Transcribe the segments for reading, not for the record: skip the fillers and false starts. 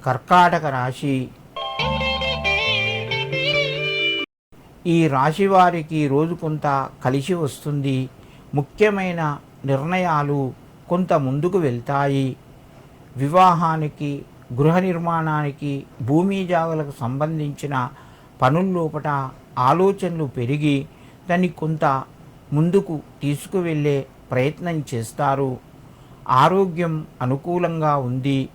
కర్కాటక రాశి. ఈ రాశి వారికి రోజు కొంత కలిసి వస్తుంది. ముఖ్యమైన నిర్ణయాలు కొంత ముందుకు వెళ్తాయి. వివాహానికి, గృహ నిర్మాణానికి, భూమి జాగలకు సంబంధించిన పనుల్లోపట ఆలోచనలు పెరిగి దాన్ని కొంత ముందుకు తీసుకువెళ్ళే ప్రయత్నం చేస్తారు. ఆరోగ్యం అనుకూలంగా ఉంది.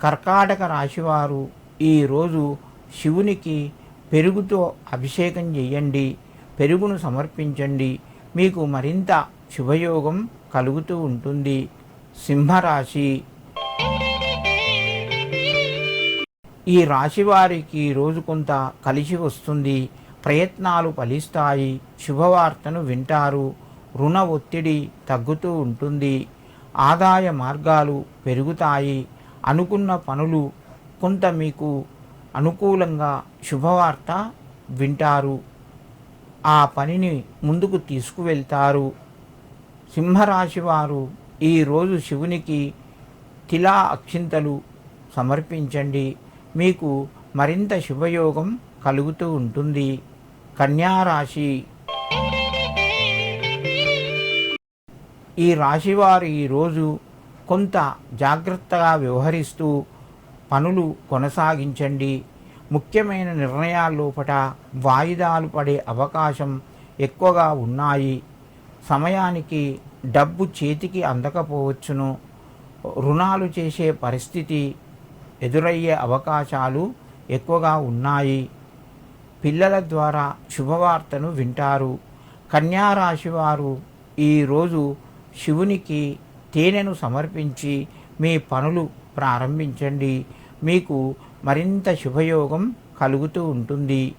కర్కాటక రాశివారు ఈరోజు శివునికి పెరుగుతో అభిషేకం చేయండి, పెరుగును సమర్పించండి. మీకు మరింత శుభయోగం కలుగుతూ ఉంటుంది. సింహరాశి. ఈ రాశి వారికి రోజు కొంత కలిసి వస్తుంది. ప్రయత్నాలు ఫలిస్తాయి. శుభవార్తను వింటారు. రుణ ఒత్తిడి తగ్గుతూ ఉంటుంది. ఆదాయ మార్గాలు పెరుగుతాయి. అనుకున్న పనులు కొంత మీకు అనుకూలంగా శుభవార్త వింటారు. ఆ పనిని ముందుకు తీసుకువెళ్తారు. సింహరాశి వారు ఈరోజు శివునికి తిలా అక్షింతలు సమర్పించండి. మీకు మరింత శుభయోగం కలుగుతూ ఉంటుంది. కన్యారాశి. ఈ రాశివారు ఈరోజు కొంత జాగ్రత్తగా వ్యవహరిస్తూ పనులు కొనసాగించండి. ముఖ్యమైన నిర్ణయాల్లోపట వాయిదాలు పడే అవకాశం ఎక్కువగా ఉన్నాయి. సమయానికి డబ్బు చేతికి అందకపోవచ్చును. రుణాలు చేసే పరిస్థితి ఎదురయ్యే అవకాశాలు ఎక్కువగా ఉన్నాయి. పిల్లల ద్వారా శుభవార్తను వింటారు. కన్యారాశి వారు ఈరోజు శివునికి తేనెను సమర్పించి మీ పనులు ప్రారంభించండి. మీకు మరింత శుభయోగం కలుగుతూ ఉంటుంది.